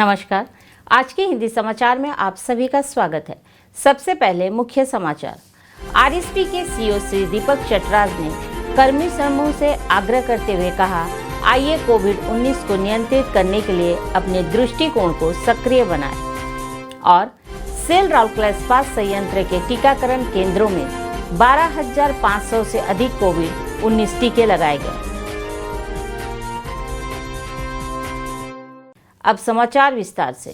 नमस्कार। आज के हिंदी समाचार में आप सभी का स्वागत है। सबसे पहले मुख्य समाचार। आरएसपी के सीईओ श्री दीपक चटराज ने कर्मी समूह से आग्रह करते हुए कहा, आइए कोविड-19 को नियंत्रित करने के लिए अपने दृष्टिकोण को सक्रिय बनाएं। और सेल राउरकेला इस्पात संयंत्र के टीकाकरण केंद्रों में 12,500 से अधिक कोविड-19 टीके लगाए गए। अब समाचार विस्तार से।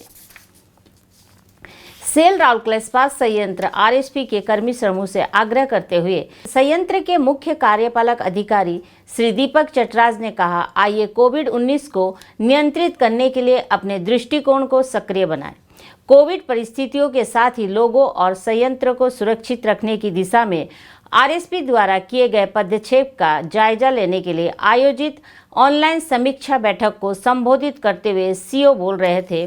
सेल राउरकेला इस्पात संयंत्र आरएसपी के कर्मी समूह से आग्रह करते हुए संयंत्र के मुख्य कार्यपालक अधिकारी श्री दीपक चटराज ने कहा, आइए कोविड-19 को नियंत्रित करने के लिए अपने दृष्टिकोण को सक्रिय बनाएं। कोविड परिस्थितियों के साथ ही लोगों और संयंत्र को सुरक्षित रखने की दिशा में आरएसपी द्वारा किए गए पदक्षेप का जायजा लेने के लिए आयोजित ऑनलाइन समीक्षा बैठक को संबोधित करते हुए सीईओ बोल रहे थे।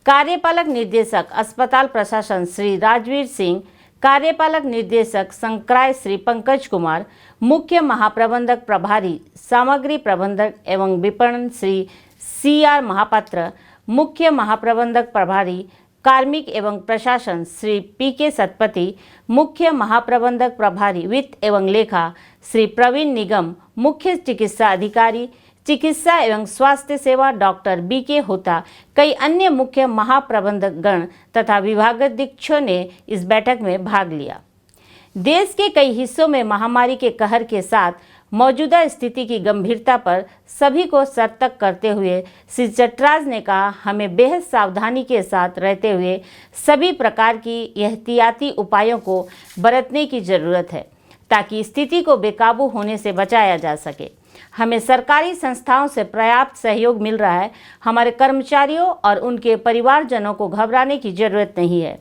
कार्यपालक निर्देशक अस्पताल प्रशासन श्री राजवीर सिंह, कार्यपालक निर्देशक संक्राय श्री पंकज कुमार, मुख्य महाप्रबंधक प्रभारी सामग्री प्रबंधक एवं विपणन श्री CR महापात्र, मुख्य महाप्रबंधक प्रभारी कार्मिक एवं प्रशासन श्री PK सतपति, मुख्य महाप्रबंधक प्रभारी वित्त एवं लेखा श्री प्रवीण निगम, मुख्य चिकित्सा अधिकारी चिकित्सा एवं स्वास्थ्य सेवा डॉक्टर BK होता, कई अन्य मुख्य महाप्रबंधक गण तथा विभागाध्यक्षों ने इस बैठक में भाग लिया। देश के कई हिस्सों में महामारी के कहर के साथ मौजूदा स्थिति की गंभीरता पर सभी को सतर्क करते हुए श्री चटराज ने कहा, हमें बेहद सावधानी के साथ रहते हुए सभी प्रकार की एहतियाती उपायों को बरतने की जरूरत है ताकि स्थिति को बेकाबू होने से बचाया जा सके। हमें सरकारी संस्थाओं से पर्याप्त सहयोग मिल रहा है। हमारे कर्मचारियों और उनके परिवारजनों को घबराने की जरूरत नहीं है।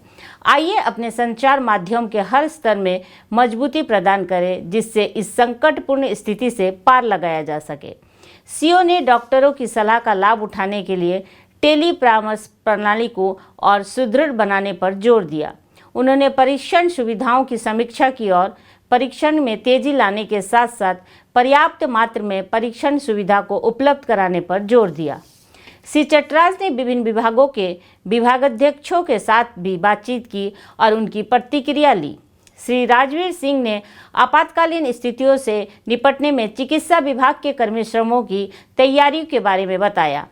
आइए अपने संचार माध्यम के हर स्तर में मजबूती प्रदान करें जिससे इस संकटपूर्ण स्थिति से पार लगाया जा सके। सीईओ ने डॉक्टरों की सलाह का लाभ उठाने के लिए टेली परामर्श प्रणाली को और सुदृढ़ बनाने पर जोर दिया। उन्होंने परीक्षण सुविधाओं की समीक्षा की और परीक्षण में तेजी लाने के साथ साथ पर्याप्त मात्रा में परीक्षण सुविधा को उपलब्ध कराने पर जोर दिया। श्री चटराज ने विभिन्न विभागों के विभागाध्यक्षों के साथ भी बातचीत की और उनकी प्रतिक्रिया ली। श्री राजवीर सिंह ने आपातकालीन स्थितियों से निपटने में चिकित्सा विभाग के कर्मी श्रमों की तैयारियों के बारे में बताया।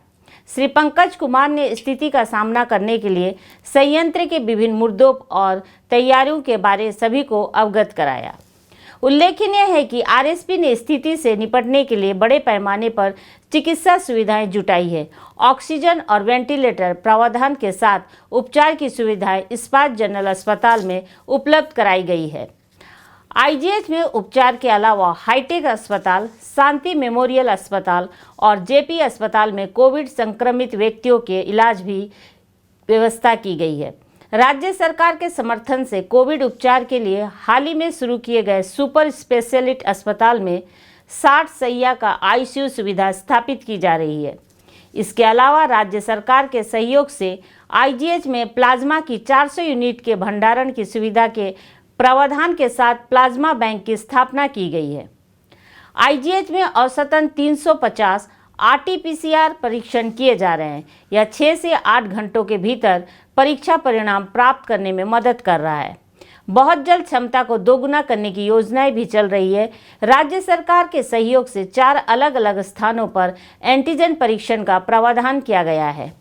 श्री पंकज कुमार ने स्थिति का सामना करने के लिए संयंत्र के विभिन्न मुद्दों और तैयारियों के बारे सभी को अवगत कराया। उल्लेखनीय है कि आरएसपी ने स्थिति से निपटने के लिए बड़े पैमाने पर चिकित्सा सुविधाएं जुटाई है। ऑक्सीजन और वेंटिलेटर प्रावधान के साथ उपचार की सुविधाएं इस्पात जनरल अस्पताल में उपलब्ध कराई गई है। IGH में उपचार के अलावा हाईटेक अस्पताल, शांति मेमोरियल अस्पताल और JP अस्पताल में कोविड संक्रमित व्यक्तियों के इलाज भी व्यवस्था की गई है। राज्य सरकार के समर्थन से कोविड उपचार के लिए हाल ही में शुरू किए गए सुपर स्पेशलिटी अस्पताल में 60 शैय्या का ICU सुविधा स्थापित की जा रही है। इसके अलावा राज्य सरकार के सहयोग से IGH में प्लाज्मा की 400 यूनिट के भंडारण की सुविधा के प्रावधान के साथ प्लाज्मा बैंक की स्थापना की गई है। IGH में औसतन 350 RT-PCR परीक्षण किए जा रहे हैं। यह 6 से 8 घंटों के भीतर परीक्षा परिणाम प्राप्त करने में मदद कर रहा है। बहुत जल्द क्षमता को दोगुना करने की योजनाएं भी चल रही है। राज्य सरकार के सहयोग से 4 अलग अलग स्थानों पर एंटीजन परीक्षण का प्रावधान किया गया है।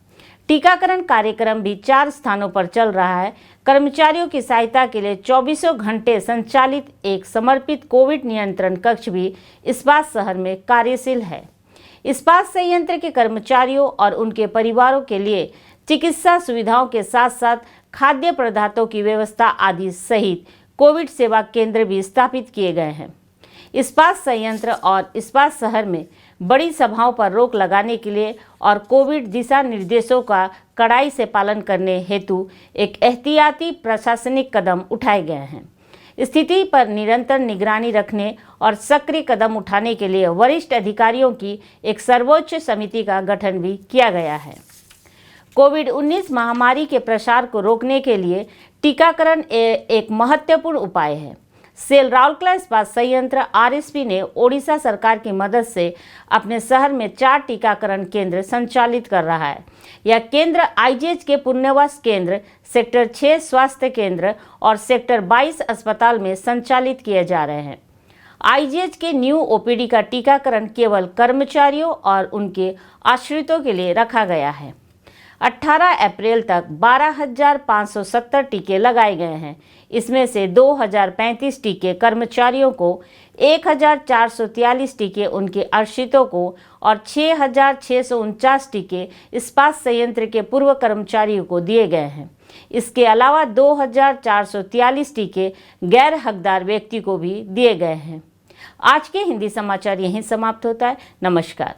टीकाकरण कार्यक्रम भी 4 स्थानों पर चल रहा है। कर्मचारियों की सहायता के लिए 24 घंटे संचालित एक समर्पित कोविड नियंत्रण कक्ष भी इस्पात शहर में कार्यशील है। इस्पात संयंत्र के कर्मचारियों और उनके परिवारों के लिए चिकित्सा सुविधाओं के साथ साथ खाद्य पदार्थों की व्यवस्था आदि सहित कोविड सेवा केंद्र भी स्थापित किए गए हैं। इस्पात संयंत्र और इस्पात शहर में बड़ी सभाओं पर रोक लगाने के लिए और कोविड दिशा निर्देशों का कड़ाई से पालन करने हेतु एक एहतियाती प्रशासनिक कदम उठाए गए हैं। स्थिति पर निरंतर निगरानी रखने और सक्रिय कदम उठाने के लिए वरिष्ठ अधिकारियों की एक सर्वोच्च समिति का गठन भी किया गया है। कोविड-19 महामारी के प्रसार को रोकने के लिए टीकाकरण एक महत्वपूर्ण उपाय है। सेल राउरकेला इस्पात संयंत्र आरएसपी ने ओडिशा सरकार की मदद से अपने शहर में 4 टीकाकरण केंद्र संचालित कर रहा है। यह केंद्र आईजीएच के पुनर्वास केंद्र, सेक्टर 6 स्वास्थ्य केंद्र और सेक्टर 22 अस्पताल में संचालित किए जा रहे हैं। आईजीएच के न्यू ओपीडी का टीकाकरण केवल कर्मचारियों और उनके आश्रितों के लिए रखा गया है। 18 अप्रैल तक 12,570 टीके लगाए गए हैं। इसमें से 2,035 टीके कर्मचारियों को, 1,443 टीके उनके आश्रितों को और 6,649 टीके इस्पात संयंत्र के पूर्व कर्मचारियों को दिए गए हैं। इसके अलावा 2,443 टीके गैर हकदार व्यक्ति को भी दिए गए हैं। आज के हिंदी समाचार यहीं समाप्त होता है। नमस्कार।